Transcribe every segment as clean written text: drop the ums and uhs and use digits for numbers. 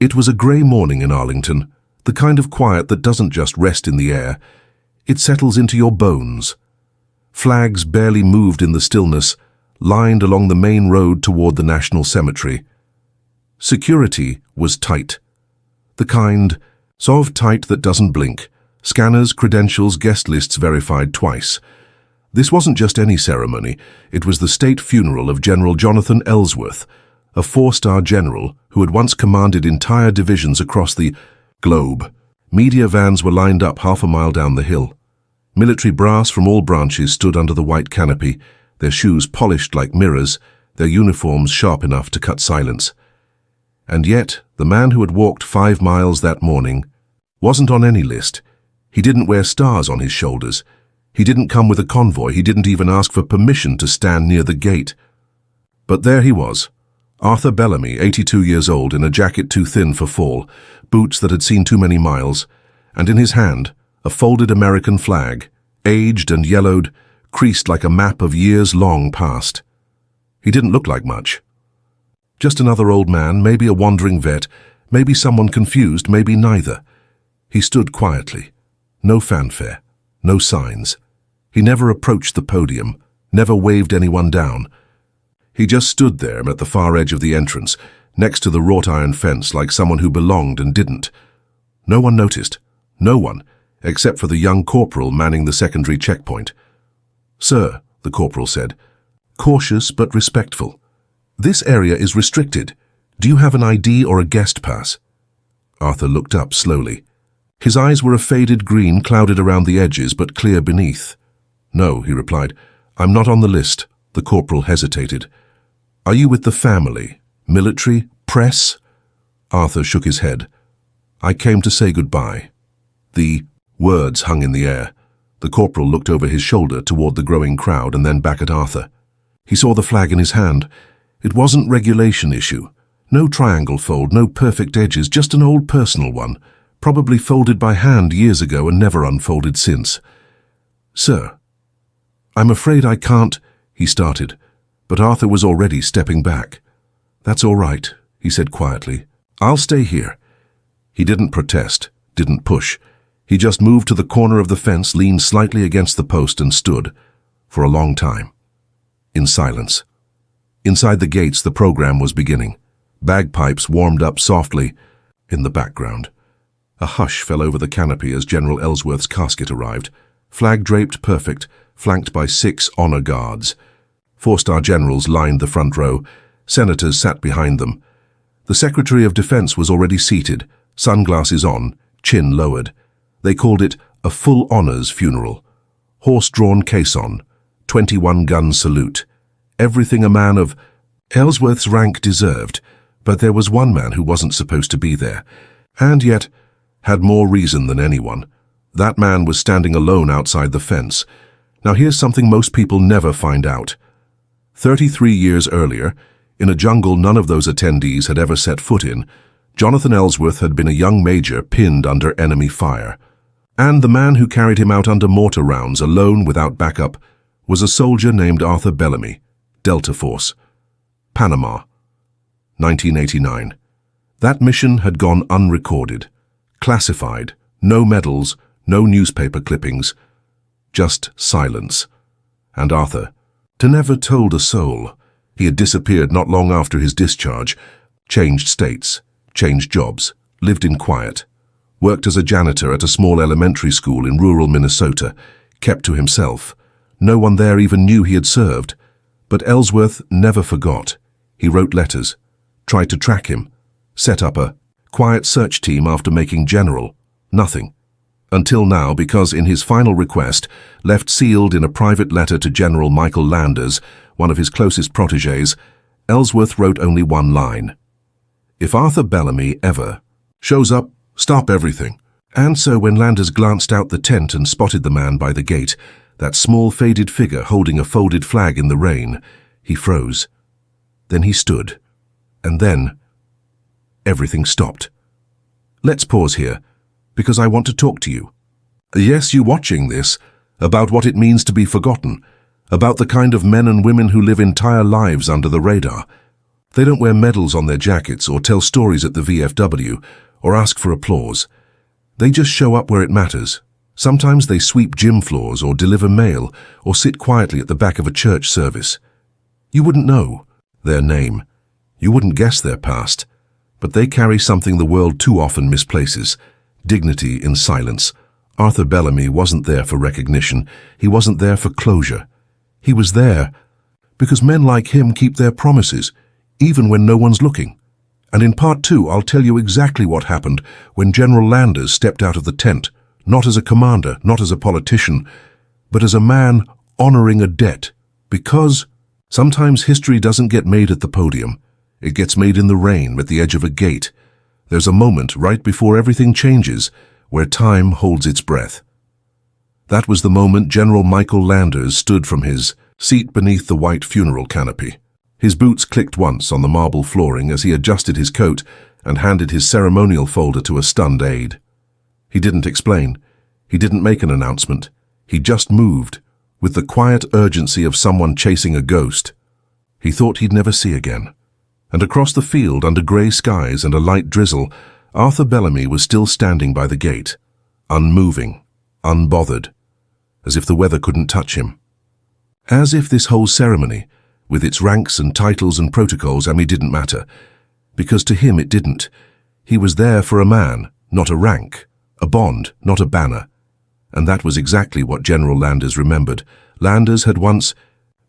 It was a grey morning in Arlington, the kind of quiet that doesn't just rest in the air. It settles into your bones. Flags barely moved in the stillness, lined along the main road toward the National Cemetery. Security was tight. The kind, so tight that doesn't blink. Scanners, credentials, guest lists verified twice. This wasn't just any ceremony. It was the state funeral of General Jonathan Ellsworth, a 4-star general who had once commanded entire divisions across the globe. Media vans were lined up half a mile down the hill. Military brass from all branches stood under the white canopy, their shoes polished like mirrors, their uniforms sharp enough to cut silence. And yet, the man who had walked 5 miles that morning wasn't on any list. He didn't wear stars on his shoulders. He didn't come with a convoy. He didn't even ask for permission to stand near the gate. But there he was, Arthur Bellamy, 82 years old, in a jacket too thin for fall, boots that had seen too many miles, and in his hand, a folded American flag, aged and yellowed, creased like a map of years long past. He didn't look like much. Just another old man, maybe a wandering vet, maybe someone confused, maybe neither. He stood quietly. No fanfare, no signs. He never approached the podium, never waved anyone down. He just stood there at the far edge of the entrance, next to the wrought iron fence like someone who belonged and didn't. No one noticed. No one, except for the young corporal manning the secondary checkpoint. "Sir," the corporal said, cautious but respectful, "this area is restricted. Do you have an ID or a guest pass?" Arthur looked up slowly. His eyes were a faded green clouded around the edges but clear beneath. "No," he replied, "I'm not on the list." The corporal hesitated. "Are you with the family? Military? Press?" Arthur shook his head. "I came to say goodbye." The words hung in the air. The corporal looked over his shoulder toward the growing crowd and then back at Arthur. He saw the flag in his hand. It wasn't regulation issue. No triangle fold, no perfect edges, just an old personal one, probably folded by hand years ago and never unfolded since. "Sir, I'm afraid I can't," he started, but Arthur was already stepping back. "That's all right," he said quietly. "I'll stay here." He didn't protest, didn't push. He just moved to the corner of the fence, leaned slightly against the post and stood, for a long time, in silence. Inside the gates, the program was beginning. Bagpipes warmed up softly in the background. A hush fell over the canopy as General Ellsworth's casket arrived, flag draped perfect, flanked by 6 honor guards. 4-star generals lined the front row. Senators sat behind them. The Secretary of Defense was already seated, sunglasses on, chin lowered. They called it a full honors funeral. Horse-drawn caisson, 21-gun salute. Everything a man of Ellsworth's rank deserved, but there was one man who wasn't supposed to be there, and yet had more reason than anyone. That man was standing alone outside the fence. Now here's something most people never find out. 33 years earlier, in a jungle none of those attendees had ever set foot in, Jonathan Ellsworth had been a young major pinned under enemy fire. And the man who carried him out under mortar rounds, alone without backup, was a soldier named Arthur Bellamy, Delta Force. Panama, 1989. That mission had gone unrecorded, classified, no medals, no newspaper clippings, just silence. And Arthur, to never told a soul. He had disappeared not long after his discharge, changed states, changed jobs, lived in quiet, worked as a janitor at a small elementary school in rural Minnesota, kept to himself. No one there even knew he had served. But Ellsworth never forgot. He wrote letters, tried to track him, set up a quiet search team after making general. Nothing. Until now, because in his final request, left sealed in a private letter to General Michael Landers, one of his closest protégés, Ellsworth wrote only one line. "If Arthur Bellamy ever shows up, stop everything." And so when Landers glanced out the tent and spotted the man by the gate, that small faded figure holding a folded flag in the rain, he froze. Then he stood. And then everything stopped. Let's pause here, because I want to talk to you. Yes, you watching this, about what it means to be forgotten, about the kind of men and women who live entire lives under the radar. They don't wear medals on their jackets or tell stories at the VFW or ask for applause. They just show up where it matters. Sometimes they sweep gym floors or deliver mail or sit quietly at the back of a church service. You wouldn't know their name. You wouldn't guess their past. But they carry something the world too often misplaces: dignity in silence. Arthur Bellamy wasn't there for recognition. He wasn't there for closure. He was there because men like him keep their promises, even when no one's looking. And in part 2, I'll tell you exactly what happened when General Landers stepped out of the tent, not as a commander, not as a politician, but as a man honoring a debt. Because sometimes history doesn't get made at the podium. It gets made in the rain at the edge of a gate. There's a moment right before everything changes where time holds its breath. That was the moment General Michael Landers stood from his seat beneath the white funeral canopy. His boots clicked once on the marble flooring as he adjusted his coat and handed his ceremonial folder to a stunned aide. He didn't explain. He didn't make an announcement. He just moved, with the quiet urgency of someone chasing a ghost he thought he'd never see again. And across the field, under grey skies and a light drizzle, Arthur Bellamy was still standing by the gate, unmoving, unbothered, as if the weather couldn't touch him. As if this whole ceremony, with its ranks and titles and protocols, didn't matter, because to him it didn't. He was there for a man, not a rank, a bond, not a banner. And that was exactly what General Landers remembered. Landers had once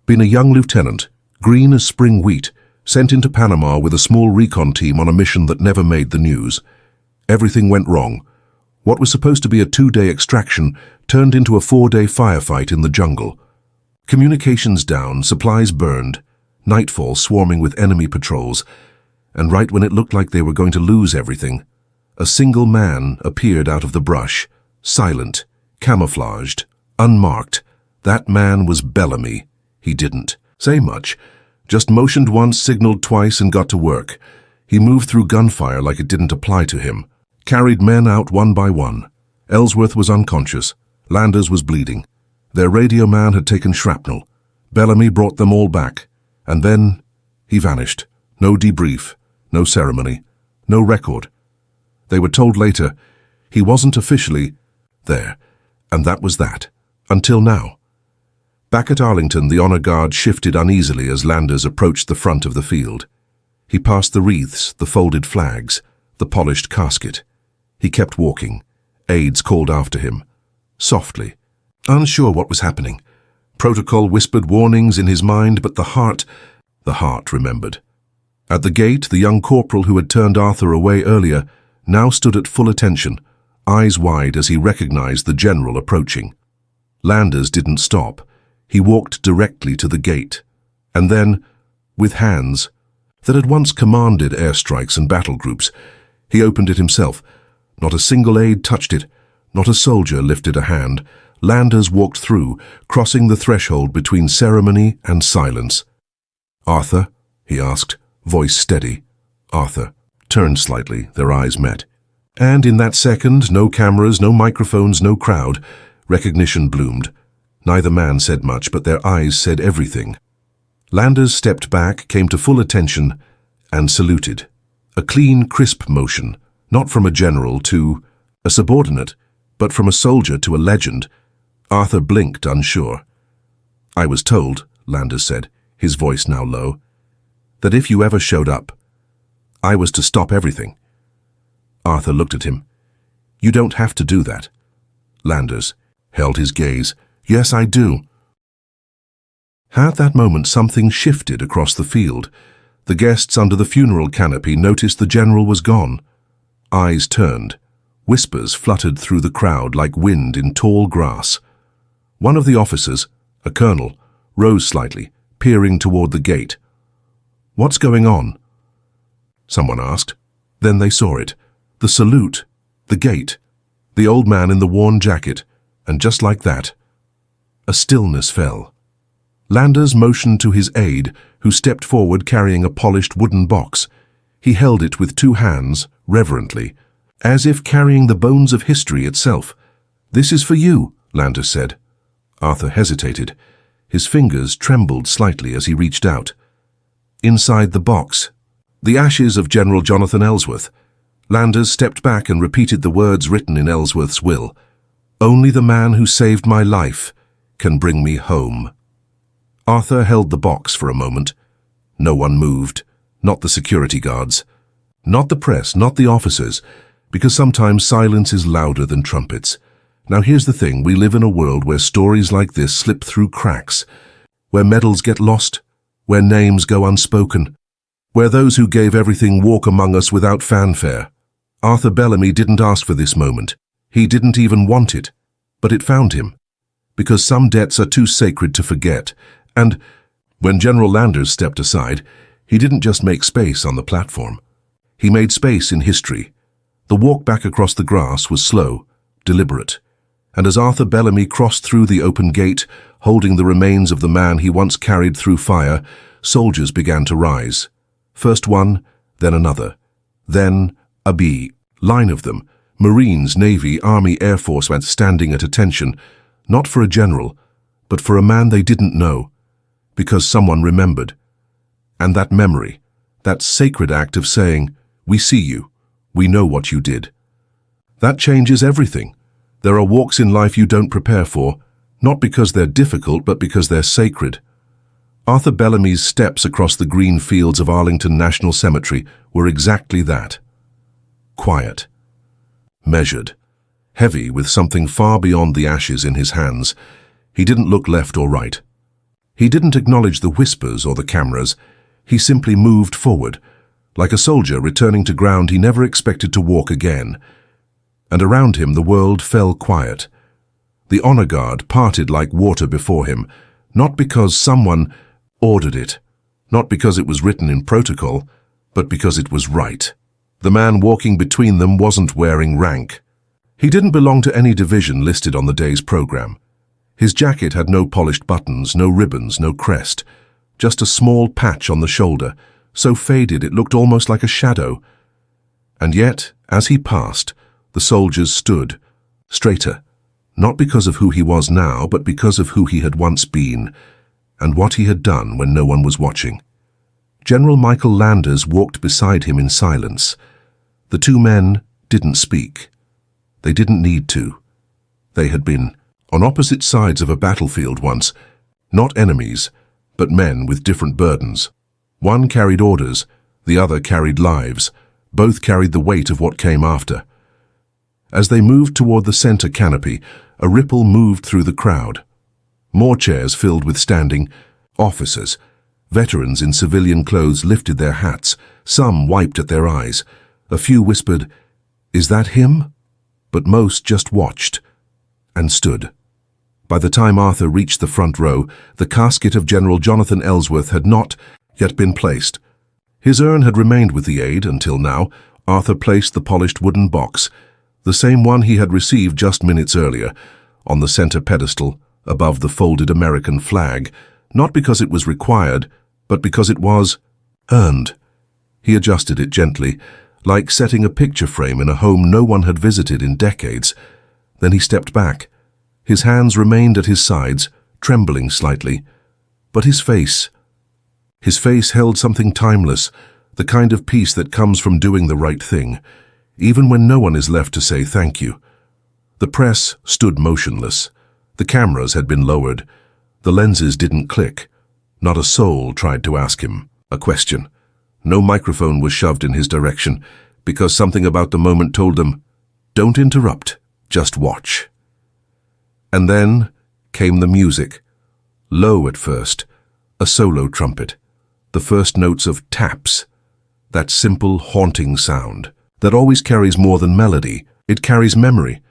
been a young lieutenant, green as spring wheat, sent into Panama with a small recon team on a mission that never made the news. Everything went wrong. What was supposed to be a 2-day extraction turned into a 4-day firefight in the jungle. Communications down, supplies burned, nightfall swarming with enemy patrols, and right when it looked like they were going to lose everything, a single man appeared out of the brush, silent, camouflaged, unmarked. That man was Bellamy. He didn't say much, just motioned once, signaled twice, and got to work. He moved through gunfire like it didn't apply to him, carried men out one by one. Ellsworth was unconscious. Landers was bleeding. Their radio man had taken shrapnel. Bellamy brought them all back. And then he vanished. No debrief, no ceremony, no record. They were told later he wasn't officially there, and that was that, until now. Back at Arlington, the honor guard shifted uneasily as Landers approached the front of the field. He passed the wreaths, the folded flags, the polished casket. He kept walking. Aides called after him, softly, unsure what was happening. Protocol whispered warnings in his mind, but the heart remembered. At the gate, the young corporal who had turned Arthur away earlier now stood at full attention, eyes wide as he recognized the general approaching. Landers didn't stop. He walked directly to the gate, and then, with hands that had once commanded airstrikes and battle groups, he opened it himself. Not a single aide touched it. Not a soldier lifted a hand. Landers walked through, crossing the threshold between ceremony and silence. "Arthur?" he asked, voice steady. Arthur turned slightly, their eyes met. And in that second, no cameras, no microphones, no crowd, recognition bloomed. Neither man said much, but their eyes said everything. Landers stepped back, came to full attention, and saluted. A clean, crisp motion, not from a general to a subordinate, but from a soldier to a legend. Arthur blinked, unsure. "I was told," Landers said, his voice now low, "that if you ever showed up, I was to stop everything." Arthur looked at him. "You don't have to do that." Landers held his gaze. "Yes, I do." At that moment, something shifted across the field. The guests under the funeral canopy noticed the general was gone. Eyes turned. Whispers fluttered through the crowd like wind in tall grass. One of the officers, a colonel, rose slightly, peering toward the gate. "What's going on?" someone asked. Then they saw it. The salute, the gate, the old man in the worn jacket, and just like that, a stillness fell. Landers motioned to his aide, who stepped forward carrying a polished wooden box. He held it with 2 hands, reverently, as if carrying the bones of history itself. "This is for you," Landers said. Arthur hesitated. His fingers trembled slightly as he reached out. inside the box. The ashes of General Jonathan Ellsworth. Landers stepped back and repeated the words written in Ellsworth's will. "Only the man who saved my life can bring me home." Arthur held the box for a moment. No one moved, not the security guards, not the press, not the officers, because sometimes silence is louder than trumpets. Now here's the thing, we live in a world where stories like this slip through cracks, where medals get lost, where names go unspoken, where those who gave everything walk among us without fanfare. Arthur Bellamy didn't ask for this moment. He didn't even want it, but it found him. Because some debts are too sacred to forget, and when General Landers stepped aside, he didn't just make space on the platform. He made space in history. The walk back across the grass was slow, deliberate, and as Arthur Bellamy crossed through the open gate, holding the remains of the man he once carried through fire, soldiers began to rise. First one, then another, then a line of them, Marines, Navy, Army, Air Force, went standing at attention, not for a general, but for a man they didn't know, because someone remembered. And that memory, that sacred act of saying, "We see you, we know what you did," that changes everything. There are walks in life you don't prepare for, not because they're difficult, but because they're sacred. Arthur Bellamy's steps across the green fields of Arlington National Cemetery were exactly that. Quiet, measured, heavy with something far beyond the ashes in his hands. He didn't look left or right. He didn't acknowledge the whispers or the cameras. He simply moved forward, like a soldier returning to ground he never expected to walk again. And around him the world fell quiet. The honor guard parted like water before him, not because someone ordered it, not because it was written in protocol, but because it was right. The man walking between them wasn't wearing rank. He didn't belong to any division listed on the day's program. His jacket had no polished buttons, no ribbons, no crest, just a small patch on the shoulder, so faded it looked almost like a shadow. And yet, as he passed, the soldiers stood, straighter, not because of who he was now, but because of who he had once been, and what he had done when no one was watching. General Michael Landers walked beside him in silence. The two men didn't speak. They didn't need to. They had been on opposite sides of a battlefield once, not enemies, but men with different burdens. One carried orders, the other carried lives. Both carried the weight of what came after. As they moved toward the center canopy, a ripple moved through the crowd. More chairs filled with standing officers. Veterans in civilian clothes lifted their hats. Some wiped at their eyes. A few whispered, "Is that him?" But most just watched and stood. By the time Arthur reached the front row, the casket of General Jonathan Ellsworth had not yet been placed. His urn had remained with the aide until now. Arthur placed the polished wooden box, the same one he had received just minutes earlier, on the center pedestal above the folded American flag, not because it was required, but because it was earned. He adjusted it gently, like setting a picture frame in a home no one had visited in decades. Then he stepped back. His hands remained at his sides, trembling slightly. But his face held something timeless, the kind of peace that comes from doing the right thing, even when no one is left to say thank you. The press stood motionless. The cameras had been lowered. The lenses didn't click. Not a soul tried to ask him a question. No microphone was shoved in his direction, because something about the moment told them, "Don't interrupt, just watch." And then came the music. Low at first, a solo trumpet. The first notes of taps. That simple, haunting sound that always carries more than melody. It carries memory.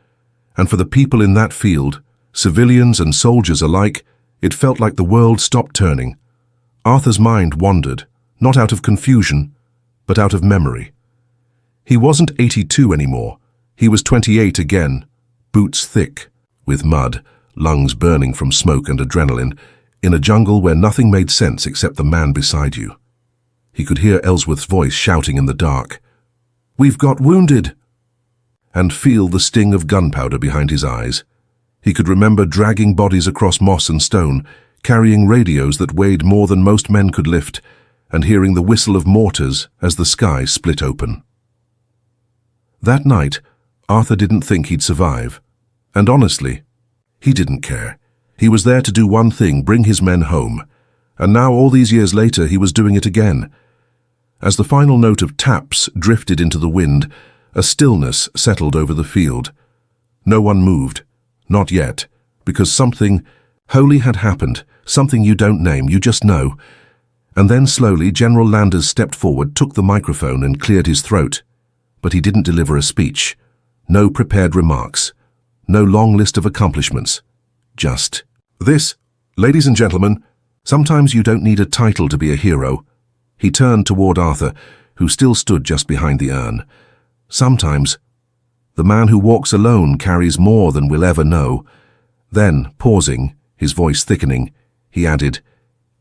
And for the people in that field, civilians and soldiers alike, it felt like the world stopped turning. Arthur's mind wandered, not out of confusion, but out of memory. He wasn't 82 anymore. He was 28 again, boots thick with mud, lungs burning from smoke and adrenaline, in a jungle where nothing made sense except the man beside you. He could hear Ellsworth's voice shouting in the dark, "We've got wounded!" and feel the sting of gunpowder behind his eyes. He could remember dragging bodies across moss and stone, carrying radios that weighed more than most men could lift, and hearing the whistle of mortars as the sky split open. That night, Arthur didn't think he'd survive. And honestly, he didn't care. He was there to do one thing, bring his men home. And now, all these years later, he was doing it again. As the final note of taps drifted into the wind, a stillness settled over the field. No one moved. Not yet. Because something holy had happened. Something you don't name, you just know. And then slowly, General Landers stepped forward, took the microphone and cleared his throat. But he didn't deliver a speech. No prepared remarks. No long list of accomplishments. Just this, ladies and gentlemen, sometimes you don't need a title to be a hero. He turned toward Arthur, who still stood just behind the urn. Sometimes, the man who walks alone carries more than we'll ever know. Then, pausing, his voice thickening, he added,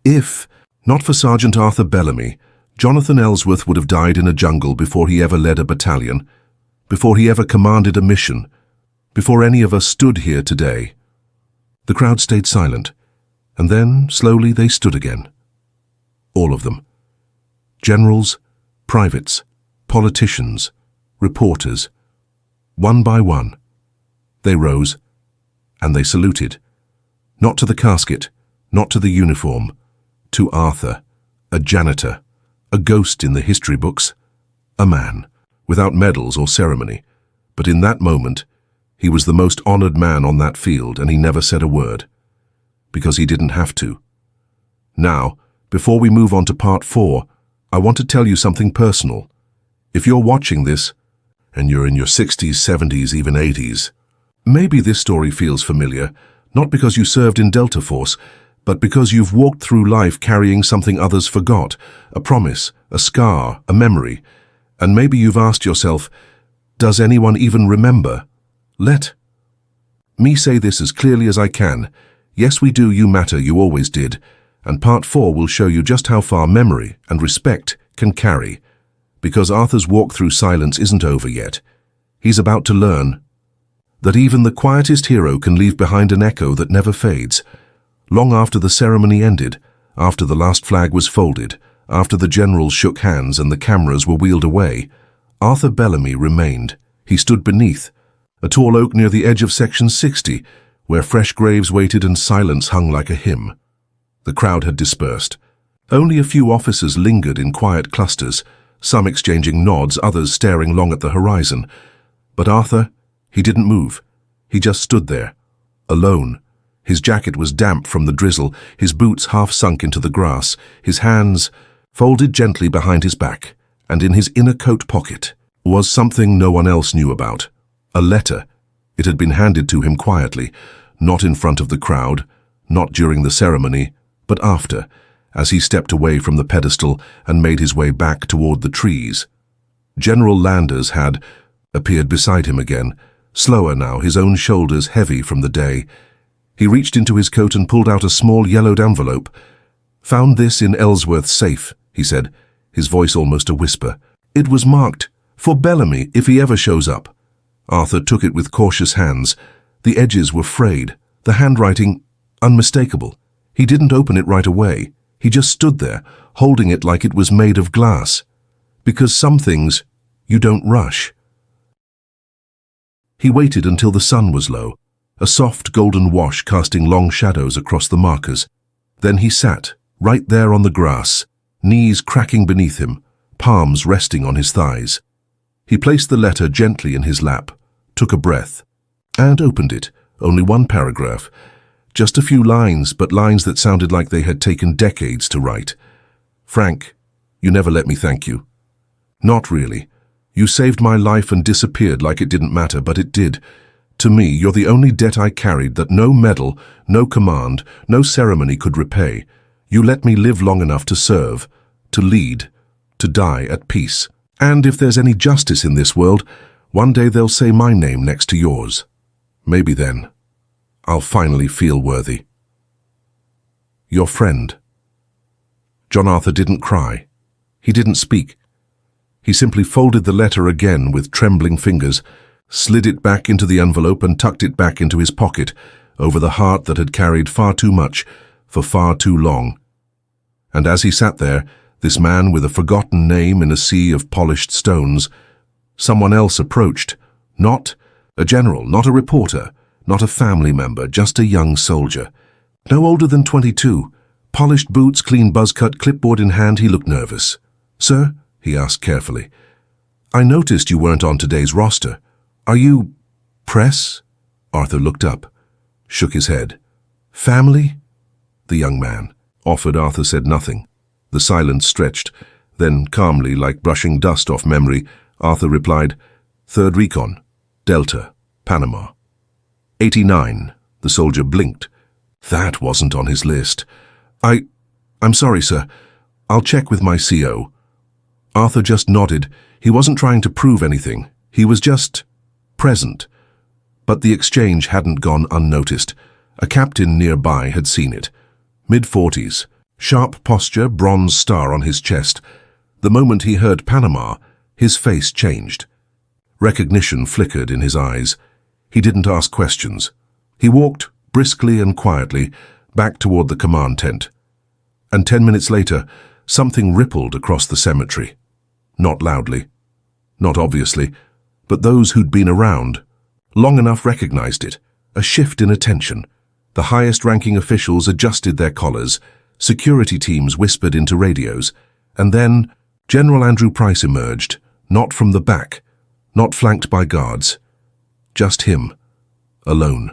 if, not for Sergeant Arthur Bellamy, Jonathan Ellsworth would have died in a jungle before he ever led a battalion, before he ever commanded a mission, before any of us stood here today. The crowd stayed silent, and then, slowly, they stood again. All of them. Generals, privates, politicians, reporters. One by one. They rose, and they saluted. Not to the casket, not to the uniform. To Arthur, a janitor, a ghost in the history books, a man, without medals or ceremony. But in that moment, he was the most honored man on that field, and he never said a word. Because he didn't have to. Now, before we move on to part 4, I want to tell you something personal. If you're watching this, and you're in your 60s, 70s, even 80s, maybe this story feels familiar, not because you served in Delta Force, but because you've walked through life carrying something others forgot, a promise, a scar, a memory, and maybe you've asked yourself, does anyone even remember? Let me say this as clearly as I can. Yes, we do, you matter, you always did, and part 4 will show you just how far memory and respect can carry, because Arthur's walk through silence isn't over yet. He's about to learn that even the quietest hero can leave behind an echo that never fades. Long after the ceremony ended, after the last flag was folded, after the generals shook hands and the cameras were wheeled away, Arthur Bellamy remained. He stood beneath a tall oak near the edge of Section 60, where fresh graves waited and silence hung like a hymn. The crowd had dispersed. Only a few officers lingered in quiet clusters, some exchanging nods, others staring long at the horizon. But Arthur, he didn't move. He just stood there, alone. His jacket was damp from the drizzle, his boots half sunk into the grass, his hands folded gently behind his back, and in his inner coat pocket was something no one else knew about. A letter. It had been handed to him quietly, not in front of the crowd, not during the ceremony, but after, as he stepped away from the pedestal and made his way back toward the trees. General Landers had appeared beside him again, slower now, his own shoulders heavy from the day. He reached into his coat and pulled out a small yellowed envelope. "Found this in Ellsworth's safe," he said, his voice almost a whisper. "It was marked, for Bellamy, if he ever shows up." Arthur took it with cautious hands. The edges were frayed, the handwriting unmistakable. He didn't open it right away. He just stood there, holding it like it was made of glass. Because some things you don't rush. He waited until the sun was low, a soft golden wash casting long shadows across the markers. Then he sat, right there on the grass, knees cracking beneath him, palms resting on his thighs. He placed the letter gently in his lap, took a breath, and opened it. Only one paragraph. Just a few lines, but lines that sounded like they had taken decades to write. "Frank, you never let me thank you." "Not really. You saved my life and disappeared like it didn't matter, but it did. To me, you're the only debt I carried that no medal, no command, no ceremony could repay. You let me live long enough to serve, to lead, to die at peace. And if there's any justice in this world, one day they'll say my name next to yours. Maybe then I'll finally feel worthy. Your friend." John Arthur didn't cry. He didn't speak. He simply folded the letter again with trembling fingers, slid it back into the envelope and tucked it back into his pocket, over the heart that had carried far too much for far too long. And as he sat there, This man with a forgotten name in a sea of polished stones. Someone else approached. Not a general, not a reporter, not a family member, just a young soldier. No older than 22. Polished boots, clean buzzcut, clipboard in hand, he looked nervous. "Sir?" he asked carefully. "I noticed you weren't on today's roster. Are you press?" Arthur looked up, shook his head. "Family?" The young man offered. Arthur said nothing. The silence stretched. Then, calmly, like brushing dust off memory, Arthur replied, "3rd Recon, Delta, Panama." 89. The soldier blinked. That wasn't on his list. I'm sorry, sir. I'll check with my CO. Arthur just nodded. He wasn't trying to prove anything. He was just present. But the exchange hadn't gone unnoticed. A captain nearby had seen it. Mid-40s, sharp posture, bronze star on his chest. The moment he heard Panama, his face changed. Recognition flickered in his eyes. He didn't ask questions. He walked, briskly and quietly, back toward the command tent. And 10 minutes later, something rippled across the cemetery. Not loudly, not obviously, but those who'd been around long enough recognized it. A shift in attention. The highest-ranking officials adjusted their collars. Security teams whispered into radios. And then General Andrew Price emerged, not from the back, not flanked by guards. Just him, alone.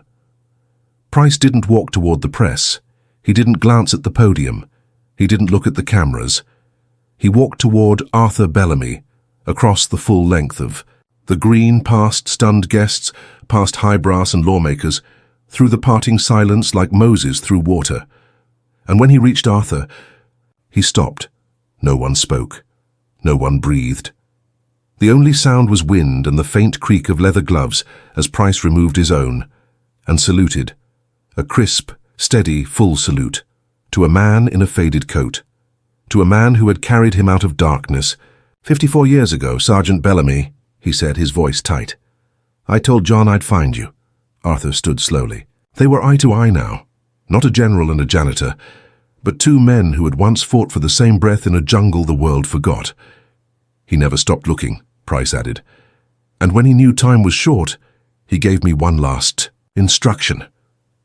Price didn't walk toward the press. He didn't glance at the podium. He didn't look at the cameras. He walked toward Arthur Bellamy, across the full length of the green, past stunned guests, past high brass and lawmakers, through the parting silence like Moses through water. And when he reached Arthur, he stopped. No one spoke. No one breathed. The only sound was wind and the faint creak of leather gloves as Price removed his own and saluted. A crisp, steady, full salute. To a man in a faded coat. To a man who had carried him out of darkness. 54 years ago, Sergeant Bellamy, he said, his voice tight. I told John I'd find you. Arthur stood slowly. They were eye to eye now. Not a general and a janitor, but two men who had once fought for the same breath in a jungle the world forgot. He never stopped looking, Price added. And when he knew time was short, he gave me one last instruction.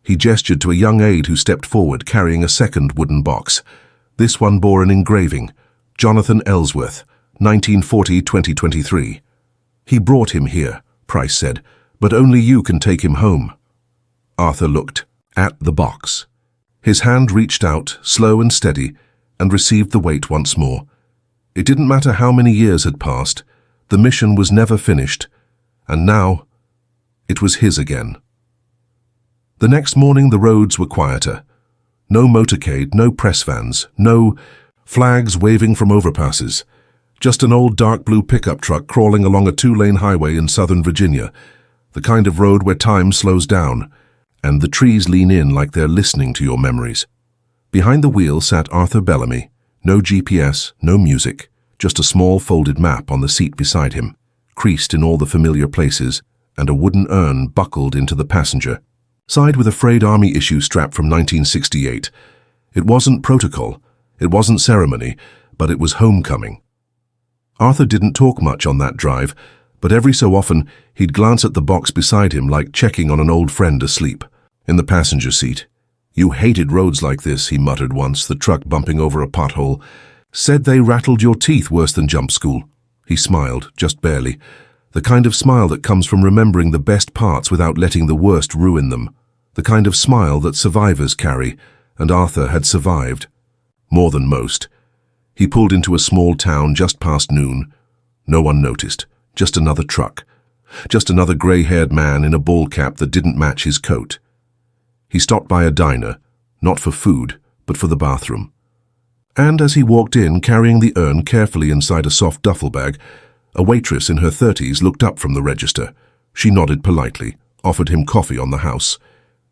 He gestured to a young aide who stepped forward, carrying a second wooden box. This one bore an engraving, Jonathan Ellsworth, 1940-2023. He brought him here, Price said, but only you can take him home. Arthur looked at the box. His hand reached out, slow and steady, and received the weight once more. It didn't matter how many years had passed, the mission was never finished, and now it was his again. The next morning the roads were quieter. No motorcade, no press vans, no flags waving from overpasses. Just an old dark blue pickup truck crawling along a 2-lane highway in Southern Virginia, the kind of road where time slows down, and the trees lean in like they're listening to your memories. Behind the wheel sat Arthur Bellamy. No GPS, no music, just a small folded map on the seat beside him, creased in all the familiar places, and a wooden urn buckled into the passenger. Side with a frayed army issue strap from 1968. It wasn't protocol, it wasn't ceremony, but it was homecoming. Arthur didn't talk much on that drive, but every so often he'd glance at the box beside him like checking on an old friend asleep. In the passenger seat. You hated roads like this, he muttered once, the truck bumping over a pothole. Said they rattled your teeth worse than jump school. He smiled, just barely. The kind of smile that comes from remembering the best parts without letting the worst ruin them. The kind of smile that survivors carry, and Arthur had survived. More than most. He pulled into a small town just past noon. No one noticed. Just another truck. Just another grey-haired man in a ball cap that didn't match his coat. He stopped by a diner, not for food, but for the bathroom. And as he walked in, carrying the urn carefully inside a soft duffel bag, a waitress in her 30s looked up from the register. She nodded politely, offered him coffee on the house.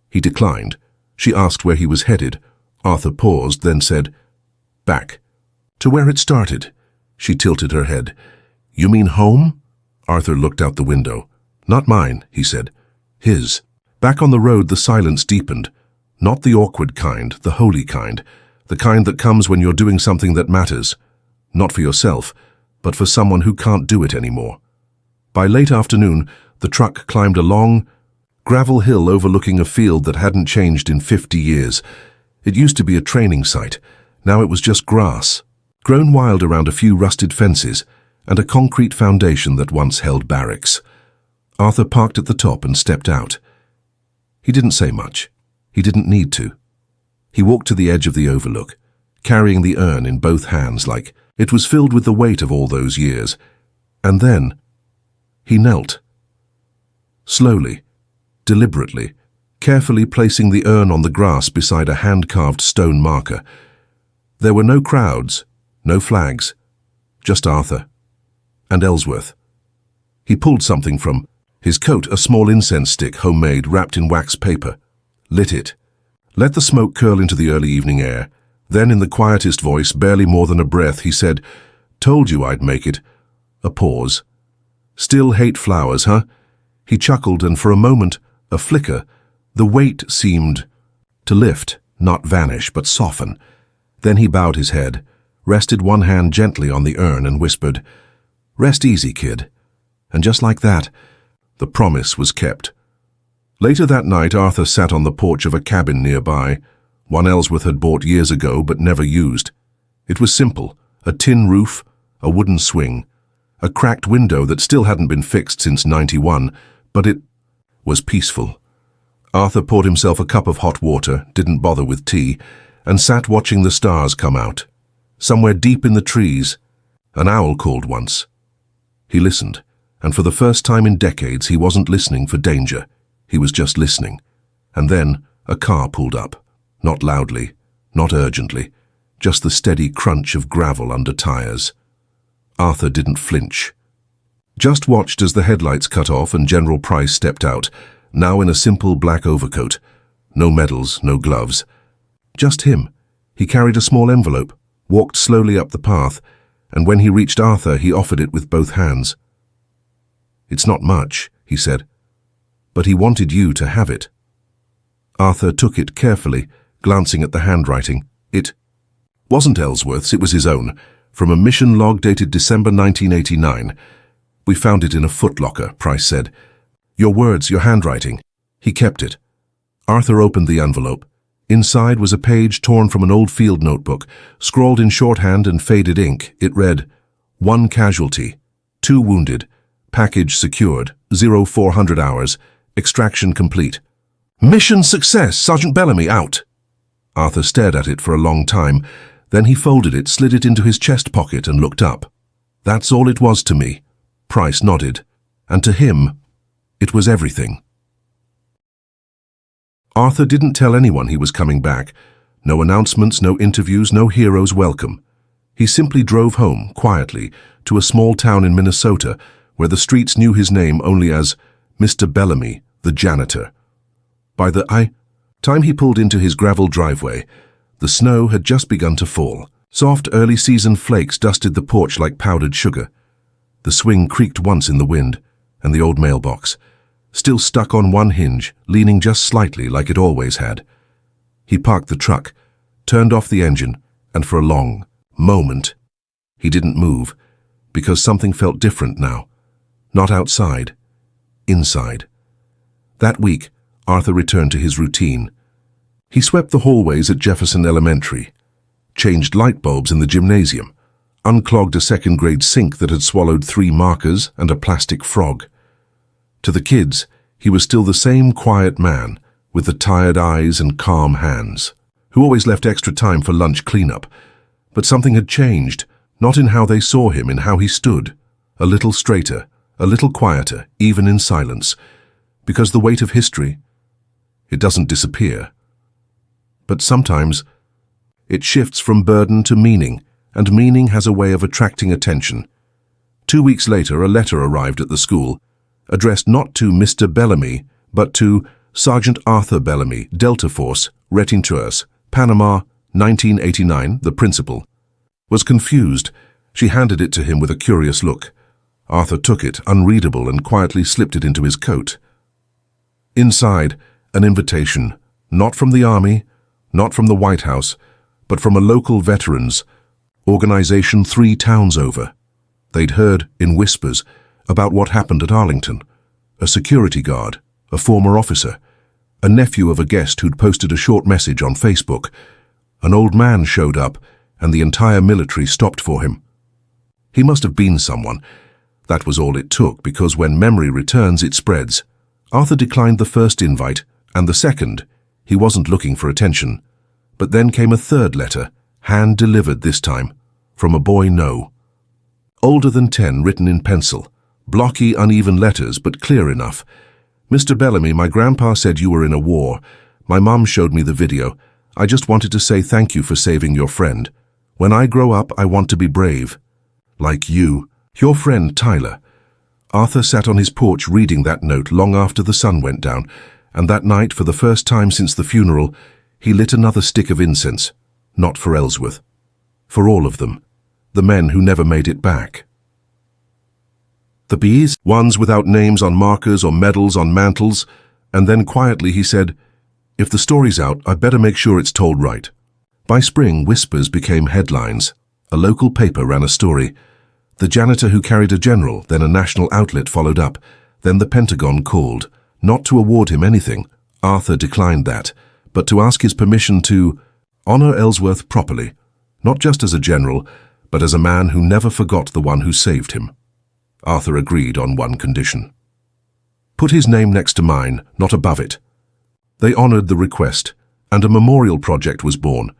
He declined. She asked where he was headed. Arthur paused, then said, "Back. To where it started." She tilted her head. "You mean home?" Arthur looked out the window. "Not mine," he said. "His." Back on the road, the silence deepened. Not the awkward kind, the holy kind. The kind that comes when you're doing something that matters. Not for yourself, but for someone who can't do it anymore. By late afternoon, the truck climbed a long, gravel hill overlooking a field that hadn't changed in 50 years. It used to be a training site. Now it was just grass, grown wild around a few rusted fences, and a concrete foundation that once held barracks. Arthur parked at the top and stepped out. He didn't say much. He didn't need to. He walked to the edge of the overlook, carrying the urn in both hands like it was filled with the weight of all those years. And then he knelt. Slowly, deliberately, carefully placing the urn on the grass beside a hand-carved stone marker. There were no crowds, no flags, just Arthur and Ellsworth. He pulled something from his coat, a small incense stick, homemade, wrapped in wax paper, lit it, let the smoke curl into the early evening air. Then, in the quietest voice, barely more than a breath, he said, "Told you I'd make it." A pause. "Still hate flowers, huh?" He chuckled, and for a moment, a flicker, the weight seemed to lift, not vanish, but soften. Then he bowed his head, rested one hand gently on the urn, and whispered, "Rest easy, kid." And just like that, the promise was kept. Later that night, Arthur sat on the porch of a cabin nearby, one Ellsworth had bought years ago but never used. It was simple, a tin roof, a wooden swing, a cracked window that still hadn't been fixed since '91, but it was peaceful. Arthur poured himself a cup of hot water, didn't bother with tea, and sat watching the stars come out. Somewhere deep in the trees, an owl called once. He listened, and for the first time in decades he wasn't listening for danger. He was just listening. And then a car pulled up. Not loudly, not urgently, just the steady crunch of gravel under tires. Arthur didn't flinch. Just watched as the headlights cut off and General Price stepped out, now in a simple black overcoat. No medals, no gloves. Just him. He carried a small envelope, walked slowly up the path, and when he reached Arthur, he offered it with both hands. "It's not much," he said, "but he wanted you to have it." Arthur took it carefully, glancing at the handwriting. It wasn't Ellsworth's, it was his own, from a mission log dated December 1989. "We found it in a footlocker," Price said. "Your words, your handwriting." He kept it. Arthur opened the envelope. Inside was a page torn from an old field notebook, scrawled in shorthand and faded ink. It read, "1 casualty, 2 wounded, package secured, 0400 hours, extraction complete. Mission success, Sergeant Bellamy, out." Arthur stared at it for a long time. Then he folded it, slid it into his chest pocket and looked up. "That's all it was to me." Price nodded. And to him, it was everything. Arthur didn't tell anyone he was coming back. No announcements, no interviews, no hero's welcome. He simply drove home, quietly, to a small town in Minnesota, where the streets knew his name only as Mr. Bellamy, the janitor. By the time he pulled into his gravel driveway, the snow had just begun to fall. Soft early-season flakes dusted the porch like powdered sugar. The swing creaked once in the wind, and the old mailbox, still stuck on one hinge, leaning just slightly like it always had. He parked the truck, turned off the engine, and for a long moment, he didn't move, because something felt different now. Not outside, inside. That week, Arthur returned to his routine. He swept the hallways at Jefferson Elementary, changed light bulbs in the gymnasium, unclogged a second-grade sink that had swallowed 3 markers and a plastic frog. To the kids, he was still the same quiet man, with the tired eyes and calm hands, who always left extra time for lunch cleanup. But something had changed, not in how they saw him, in how he stood, a little straighter, a little quieter, even in silence, because the weight of history, it doesn't disappear. But sometimes, it shifts from burden to meaning, and meaning has a way of attracting attention. 2 weeks later, a letter arrived at the school, addressed not to Mr. Bellamy, but to Sergeant Arthur Bellamy, Delta Force, Retintours, Panama, 1989, the principal. Was confused. She handed it to him with a curious look. Arthur took it, unreadable, and quietly slipped it into his coat. Inside, an invitation, not from the army, not from the White House, but from a local veterans, Organization 3 towns over. They'd heard, in whispers, about what happened at Arlington. A security guard, a former officer, a nephew of a guest who'd posted a short message on Facebook. An old man showed up, and the entire military stopped for him. He must have been someone. That was all it took, because when memory returns, it spreads. Arthur declined the first invite, and the second. He wasn't looking for attention. But then came a third letter, hand-delivered this time, from a boy No. Older than 10, written in pencil. Blocky, uneven letters, but clear enough. Mr. Bellamy, my grandpa said you were in a war. My mom showed me the video. I just wanted to say thank you for saving your friend. When I grow up, I want to be brave. Like you. Your friend, Tyler. Arthur sat on his porch reading that note long after the sun went down, and that night, for the first time since the funeral, he lit another stick of incense. Not for Ellsworth. For all of them. The men who never made it back. The bees, ones without names on markers or medals on mantles, and then quietly he said, "If the story's out, I better make sure it's told right." By spring, whispers became headlines. A local paper ran a story. The janitor who carried a general, then a national outlet, followed up. Then the Pentagon called, not to award him anything. Arthur declined that, but to ask his permission to honor Ellsworth properly, not just as a general, but as a man who never forgot the one who saved him. Arthur agreed on one condition. Put his name next to mine, not above it. They honored the request, and a memorial project was born.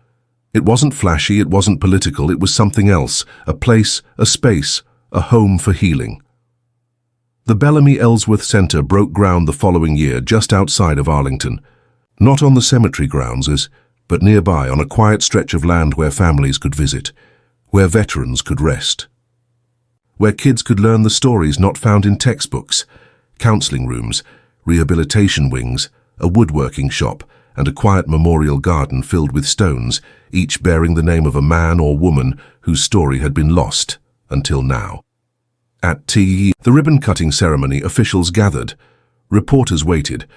It wasn't flashy, it wasn't political, it was something else, a place, a space, a home for healing. The Bellamy Ellsworth Center broke ground the following year just outside of Arlington, not on the cemetery grounds, but nearby on a quiet stretch of land where families could visit, where veterans could rest, where kids could learn the stories not found in textbooks, counseling rooms, rehabilitation wings, a woodworking shop, and a quiet memorial garden filled with stones, each bearing the name of a man or woman whose story had been lost until now. At the ribbon-cutting ceremony, officials gathered. Reporters waited.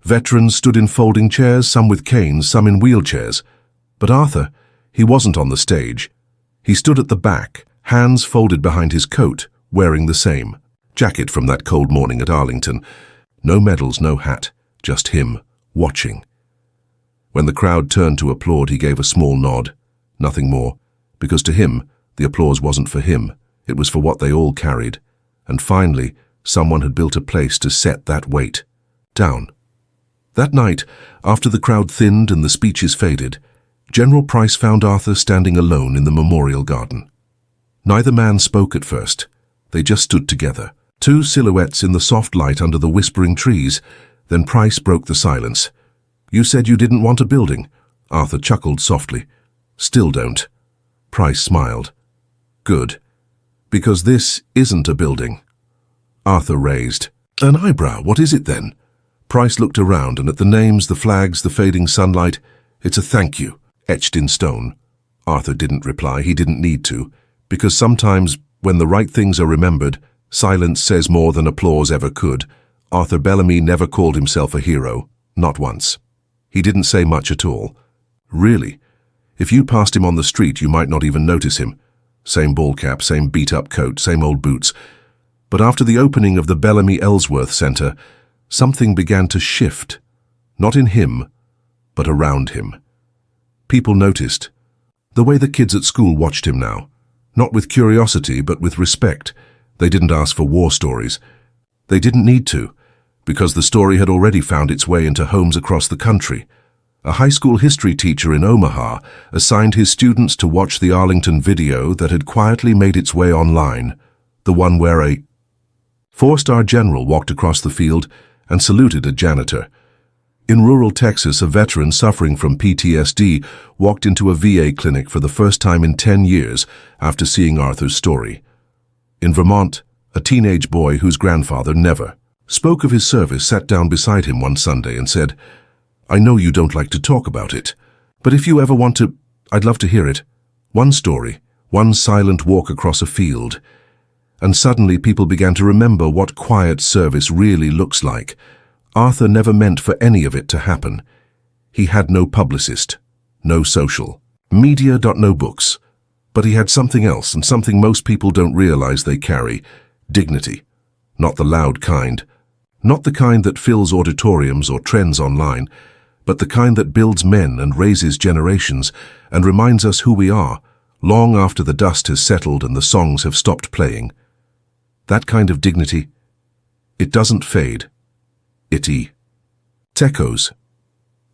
Veterans stood in folding chairs, some with canes, some in wheelchairs. But Arthur, he wasn't on the stage. He stood at the back, hands folded behind his coat, wearing the same jacket from that cold morning at Arlington. No medals, no hat, just him, watching. When the crowd turned to applaud, he gave a small nod. Nothing more, because to him, the applause wasn't for him. It was for what they all carried. And finally, someone had built a place to set that weight down. That night, after the crowd thinned and the speeches faded, General Price found Arthur standing alone in the memorial garden. Neither man spoke at first. They just stood together, two silhouettes in the soft light under the whispering trees. Then Price broke the silence. "You said you didn't want a building." Arthur chuckled softly. "Still don't." Price smiled. "Good. Because this isn't a building." Arthur raised an eyebrow. "What is it then?" Price looked around, and at the names, the flags, the fading sunlight. "It's a thank you, etched in stone." Arthur didn't reply. He didn't need to, because sometimes, when the right things are remembered, silence says more than applause ever could. Arthur Bellamy never called himself a hero, not once. He didn't say much at all. Really, if you passed him on the street, you might not even notice him. Same ball cap, same beat-up coat, same old boots. But after the opening of the Bellamy Ellsworth Center, something began to shift. Not in him, but around him. People noticed. The way the kids at school watched him now. Not with curiosity, but with respect. They didn't ask for war stories. They didn't need to, because the story had already found its way into homes across the country. A high school history teacher in Omaha assigned his students to watch the Arlington video that had quietly made its way online, the one where a four-star general walked across the field and saluted a janitor. In rural Texas, a veteran suffering from PTSD walked into a VA clinic for the first time in 10 years after seeing Arthur's story. In Vermont, a teenage boy whose grandfather never spoke of his service sat down beside him one Sunday and said, "I know you don't like to talk about it, but if you ever want to, I'd love to hear it. One story, one silent walk across a field." And suddenly people began to remember what quiet service really looks like. Arthur never meant for any of it to happen. He had no publicist, no social media, no books. But he had something else, and something most people don't realize they carry: dignity. Not the loud kind. Not the kind that fills auditoriums or trends online, but the kind that builds men and raises generations and reminds us who we are, long after the dust has settled and the songs have stopped playing. That kind of dignity, it doesn't fade. It echoes.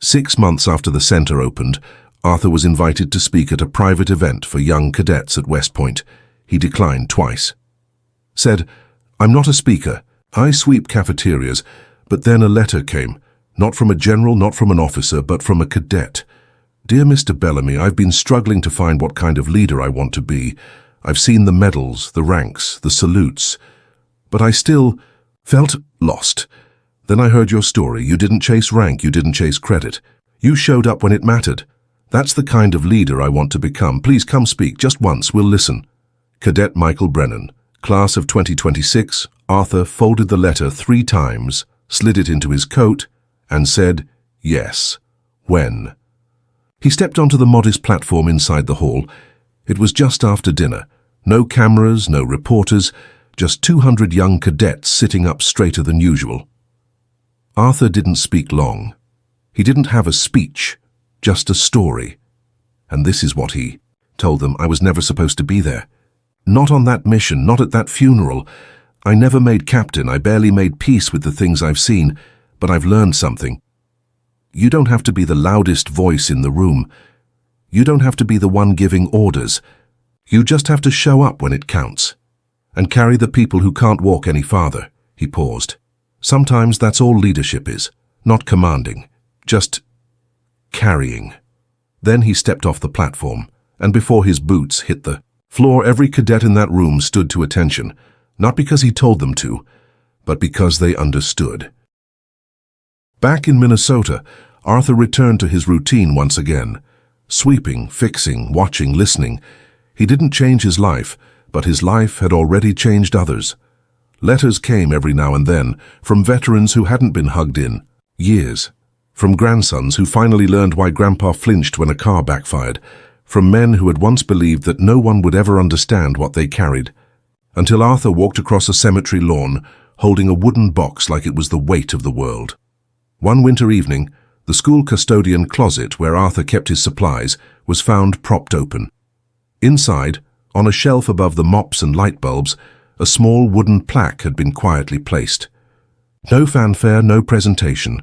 6 months after the center opened, Arthur was invited to speak at a private event for young cadets at West Point. He declined twice. Said, "I'm not a speaker. I sweep cafeterias." But then a letter came, not from a general, not from an officer, but from a cadet. "Dear Mr. Bellamy, I've been struggling to find what kind of leader I want to be. I've seen the medals, the ranks, the salutes, but I still felt lost. Then I heard your story. You didn't chase rank, you didn't chase credit. You showed up when it mattered. That's the kind of leader I want to become. Please come speak, just once, we'll listen." Cadet Michael Brennan, class of 2026, Arthur folded the letter 3 times, slid it into his coat, and said, "Yes, when." He stepped onto the modest platform inside the hall. It was just after dinner. No cameras, no reporters, just 200 young cadets sitting up straighter than usual. Arthur didn't speak long. He didn't have a speech, just a story. And this is what he told them: "I was never supposed to be there. Not on that mission, not at that funeral. I never made captain, I barely made peace with the things I've seen, but I've learned something. You don't have to be the loudest voice in the room. You don't have to be the one giving orders. You just have to show up when it counts. And carry the people who can't walk any farther." He paused. "Sometimes that's all leadership is. Not commanding. Just carrying." Then he stepped off the platform, and before his boots hit the floor, every cadet in that room stood to attention, not because he told them to, but because they understood. Back in Minnesota, Arthur returned to his routine once again. Sweeping, fixing, watching, listening. He didn't change his life, but his life had already changed others. Letters came every now and then from veterans who hadn't been hugged in years, from grandsons who finally learned why Grandpa flinched when a car backfired, from men who had once believed that no one would ever understand what they carried, until Arthur walked across a cemetery lawn holding a wooden box like it was the weight of the world. One winter evening, the school custodian closet where Arthur kept his supplies was found propped open. Inside, on a shelf above the mops and light bulbs, a small wooden plaque had been quietly placed. No fanfare, no presentation.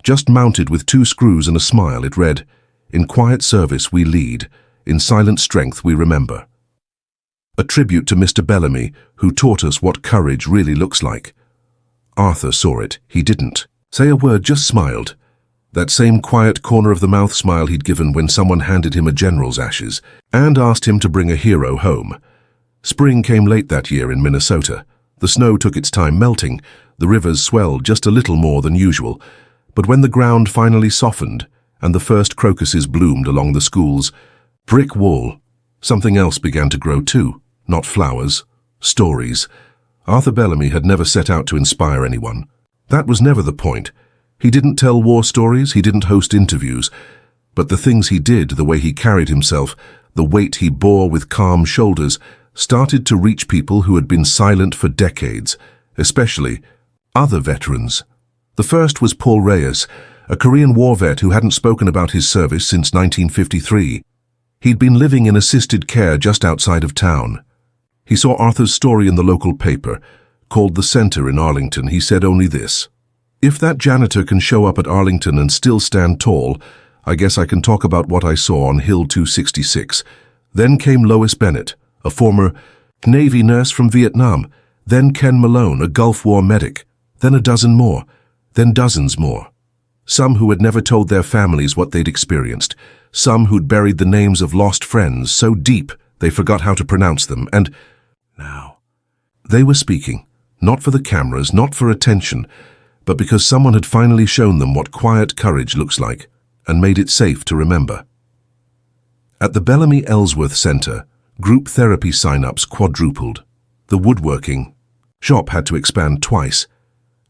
Just mounted with 2 screws and a smile, it read, "In quiet service we lead, in silent strength we remember." A tribute to Mr. Bellamy, who taught us what courage really looks like. Arthur saw it. He didn't say a word, just smiled. That same quiet corner-of-the-mouth smile he'd given when someone handed him a general's ashes and asked him to bring a hero home. Spring came late that year in Minnesota. The snow took its time melting. The rivers swelled just a little more than usual. But when the ground finally softened and the first crocuses bloomed along the school's brick wall, something else began to grow too. Not flowers, stories. Arthur Bellamy had never set out to inspire anyone. That was never the point. He didn't tell war stories, he didn't host interviews. But the things he did, the way he carried himself, the weight he bore with calm shoulders, started to reach people who had been silent for decades, especially other veterans. The first was Paul Reyes, a Korean War vet who hadn't spoken about his service since 1953. He'd been living in assisted care just outside of town. He saw Arthur's story in the local paper, called The Center in Arlington. He said only this: "If that janitor can show up at Arlington and still stand tall, I guess I can talk about what I saw on Hill 266. Then came Lois Bennett, a former Navy nurse from Vietnam. Then Ken Malone, a Gulf War medic. Then a dozen more. Then dozens more. Some who had never told their families what they'd experienced. Some who'd buried the names of lost friends so deep they forgot how to pronounce them. And now they were speaking, not for the cameras, not for attention, but because someone had finally shown them what quiet courage looks like and made it safe to remember." At the Bellamy Ellsworth Center, group therapy sign-ups quadrupled. The woodworking shop had to expand twice.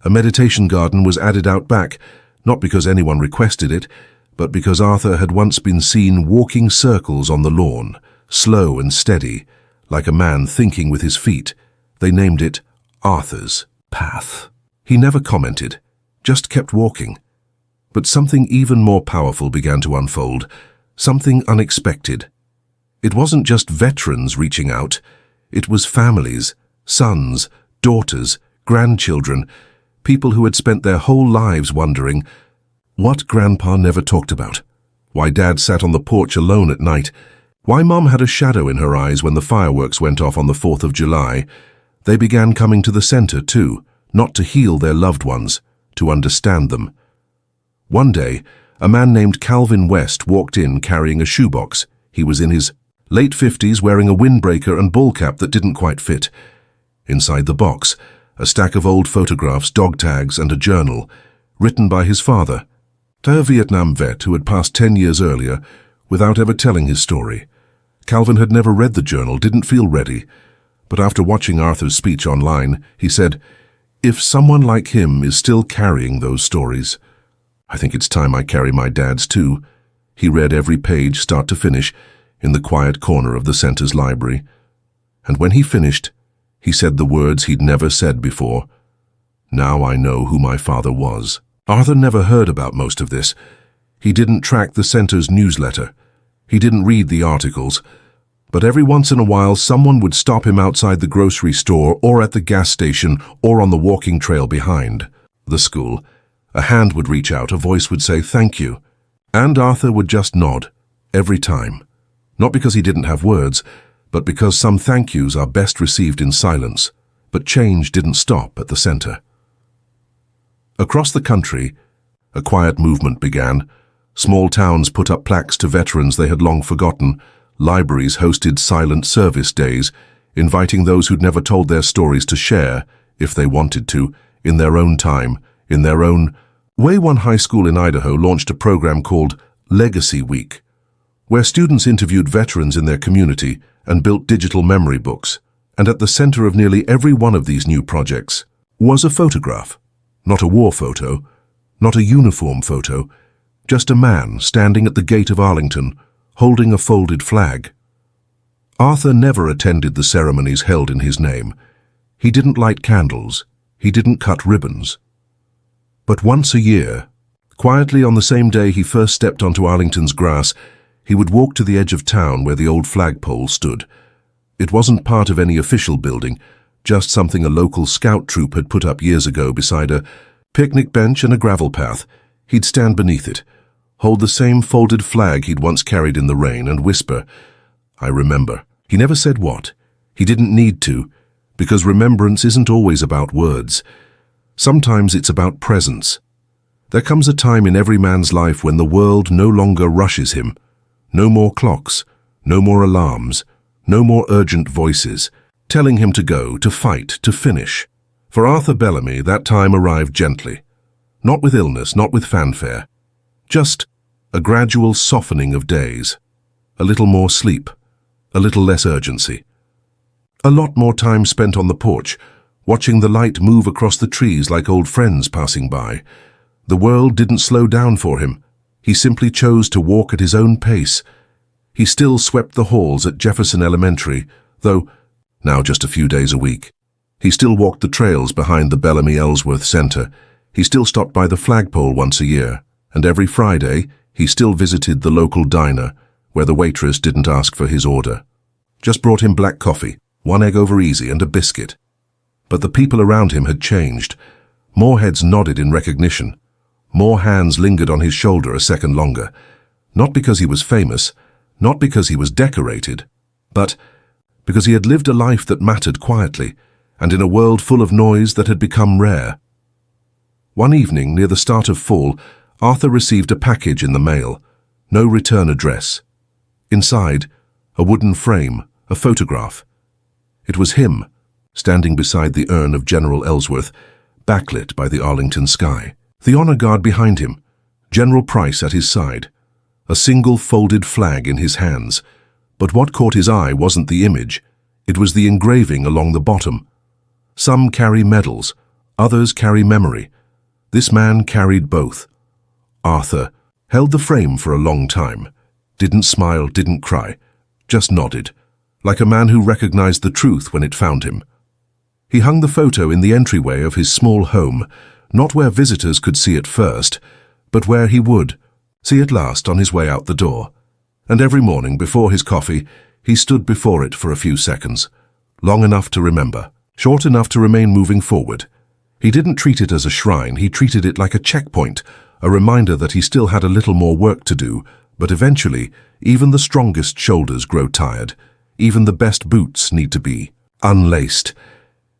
A meditation garden was added out back, not because anyone requested it, but because Arthur had once been seen walking circles on the lawn, slow and steady, like a man thinking with his feet. They named it Arthur's Path. He never commented, just kept walking. But something even more powerful began to unfold, something unexpected. It wasn't just veterans reaching out, it was families, sons, daughters, grandchildren, people who had spent their whole lives wondering what Grandpa never talked about, why Dad sat on the porch alone at night, why Mom had a shadow in her eyes when the fireworks went off on the 4th of July. They began coming to the center too, not to heal their loved ones, to understand them. One day, a man named Calvin West walked in carrying a shoebox. He was in his late 50s, wearing a windbreaker and ball cap that didn't quite fit. Inside the box, a stack of old photographs, dog tags, and a journal, written by his father, a Vietnam vet who had passed 10 years earlier without ever telling his story. Calvin had never read the journal, didn't feel ready, but after watching Arthur's speech online, he said, "If someone like him is still carrying those stories, I think it's time I carry my dad's too." He read every page, start to finish, in the quiet corner of the center's library. And when he finished, he said the words he'd never said before. "Now I know who my father was." Arthur never heard about most of this. He didn't track the center's newsletter. He didn't read the articles. But every once in a while, someone would stop him outside the grocery store or at the gas station or on the walking trail behind the school. A hand would reach out, a voice would say, "Thank you." And Arthur would just nod, every time. Not because he didn't have words, but because some thank yous are best received in silence. But change didn't stop at the center. Across the country, a quiet movement began. Small towns put up plaques to veterans they had long forgotten. Libraries hosted silent service days, inviting those who'd never told their stories to share, if they wanted to, in their own time, in their own way. One high school in Idaho launched a program called Legacy Week, where students interviewed veterans in their community and built digital memory books. And at the center of nearly every one of these new projects was a photograph. Not a war photo, not a uniform photo, just a man standing at the gate of Arlington, holding a folded flag. Arthur never attended the ceremonies held in his name. He didn't light candles. He didn't cut ribbons. But once a year, quietly on the same day he first stepped onto Arlington's grass, he would walk to the edge of town where the old flagpole stood. It wasn't part of any official building, just something a local scout troop had put up years ago beside a picnic bench and a gravel path. He'd stand beneath it, hold the same folded flag he'd once carried in the rain, and whisper, "I remember." He never said what. He didn't need to, because remembrance isn't always about words. Sometimes it's about presence. There comes a time in every man's life when the world no longer rushes him. No more clocks, no more alarms, no more urgent voices, telling him to go, to fight, to finish. For Arthur Bellamy, that time arrived gently. Not with illness, not with fanfare. Just a gradual softening of days. A little more sleep, a little less urgency. A lot more time spent on the porch, watching the light move across the trees like old friends passing by. The world didn't slow down for him. He simply chose to walk at his own pace. He still swept the halls at Jefferson Elementary, though now just a few days a week. He still walked the trails behind the Bellamy-Ellsworth Center. He still stopped by the flagpole once a year, and every Friday he still visited the local diner, where the waitress didn't ask for his order. Just brought him black coffee, 1 egg over easy, and a biscuit. But the people around him had changed. More heads nodded in recognition. More hands lingered on his shoulder a second longer. Not because he was famous, not because he was decorated, but because he had lived a life that mattered quietly, and in a world full of noise that had become rare. One evening, near the start of fall, Arthur received a package in the mail. No return address. Inside, a wooden frame, a photograph. It was him, standing beside the urn of General Ellsworth, backlit by the Arlington sky. The honor guard behind him, General Price at his side. A single folded flag in his hands. But what caught his eye wasn't the image. It was the engraving along the bottom. Some carry medals, others carry memory. This man carried both. Arthur held the frame for a long time. Didn't smile, didn't cry. just nodded, like a man who recognized the truth when it found him. He hung the photo in the entryway of his small home, not where visitors could see it first, but where he would see it last on his way out the door. And every morning before his coffee, he stood before it for a few seconds, long enough to remember, short enough to remain moving forward. He didn't treat it as a shrine, he treated it like a checkpoint, a reminder that he still had a little more work to do, but eventually, even the strongest shoulders grow tired. Even the best boots need to be unlaced.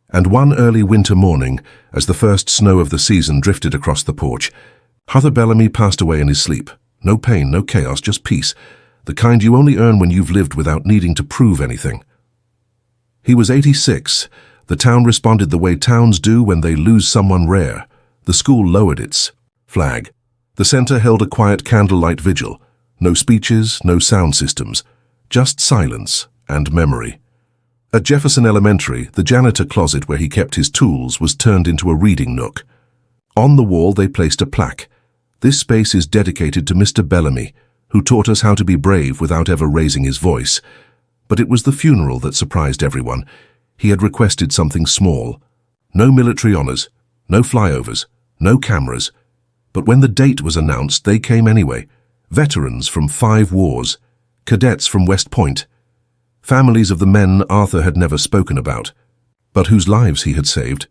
And one early winter morning, as the first snow of the season drifted across the porch, Arthur Bellamy passed away in his sleep. No pain, no chaos, just peace, the kind you only earn when you've lived without needing to prove anything. He was 86. The town responded the way towns do when they lose someone rare. The school lowered its flag. The center held a quiet candlelight vigil. No speeches, no sound systems, just silence and memory. At Jefferson Elementary, the janitor closet where he kept his tools was turned into a reading nook. On the wall they placed a plaque. This space is dedicated to Mr. Bellamy, who taught us how to be brave without ever raising his voice. But it was the funeral that surprised everyone. He had requested something small. No military honors, no flyovers, no cameras. But when the date was announced, they came anyway. Veterans from 5 wars, cadets from West Point, families of the men Arthur had never spoken about, but whose lives he had saved.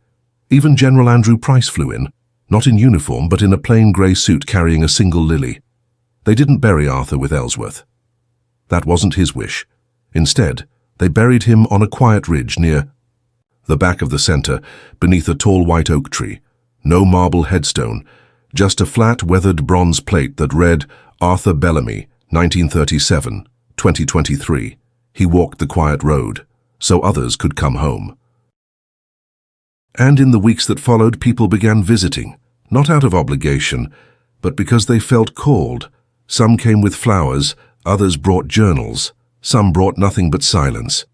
Even General Andrew Price flew in, not in uniform, but in a plain grey suit carrying a single lily. They didn't bury Arthur with Ellsworth. That wasn't his wish. Instead, they buried him on a quiet ridge near the back of the center, beneath a tall white oak tree. No marble headstone, just a flat, weathered bronze plate that read, Arthur Bellamy, 1937, 2023. He walked the quiet road, so others could come home. And in the weeks that followed, people began visiting, not out of obligation, but because they felt called. Some came with flowers, others brought journals, some brought nothing but silence.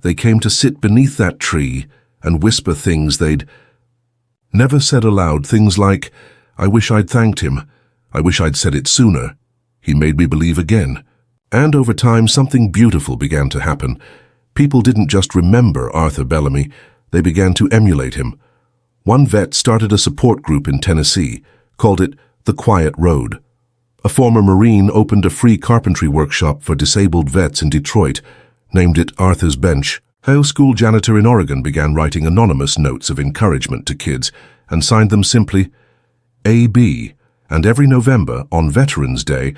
They came to sit beneath that tree and whisper things they'd never said aloud, things like, I wish I'd thanked him, I wish I'd said it sooner, he made me believe again. And over time, something beautiful began to happen. People didn't just remember Arthur Bellamy, they began to emulate him. One vet started a support group in Tennessee, called it The Quiet Road. A former Marine opened a free carpentry workshop for disabled vets in Detroit, named it Arthur's Bench. A school janitor in Oregon began writing anonymous notes of encouragement to kids and signed them simply AB. And every November, on Veterans Day,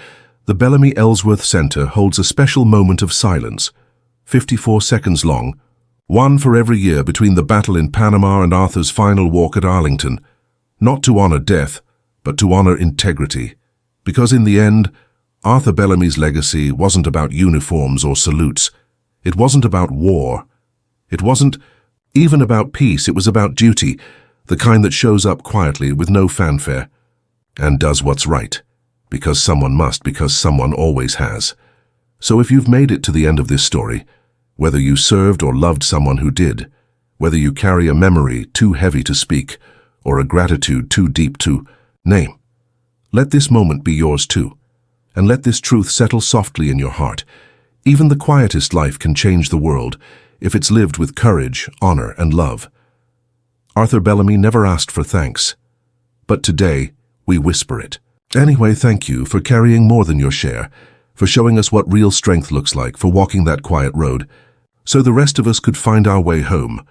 the Bellamy Ellsworth Center holds a special moment of silence, 54 seconds long, one for every year between the battle in Panama and Arthur's final walk at Arlington, not to honor death, but to honor integrity. Because in the end, Arthur Bellamy's legacy wasn't about uniforms or salutes. It wasn't about war. It wasn't even about peace. It was about duty, the kind that shows up quietly with no fanfare and does what's right. Because someone must, because someone always has. So if you've made it to the end of this story, whether you served or loved someone who did, whether you carry a memory too heavy to speak or a gratitude too deep to name, let this moment be yours too, and let this truth settle softly in your heart. Even the quietest life can change the world if it's lived with courage, honor, and love. Arthur Bellamy never asked for thanks, but today we whisper it. Anyway, thank you for carrying more than your share, for showing us what real strength looks like, for walking that quiet road, so the rest of us could find our way home.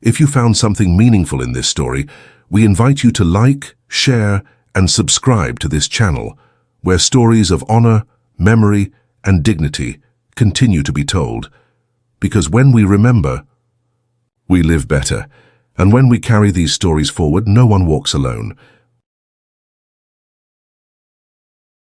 If you found something meaningful in this story, we invite you to like, share, and subscribe to this channel, where stories of honor, memory, and dignity continue to be told. Because when we remember, we live better. And when we carry these stories forward, no one walks alone.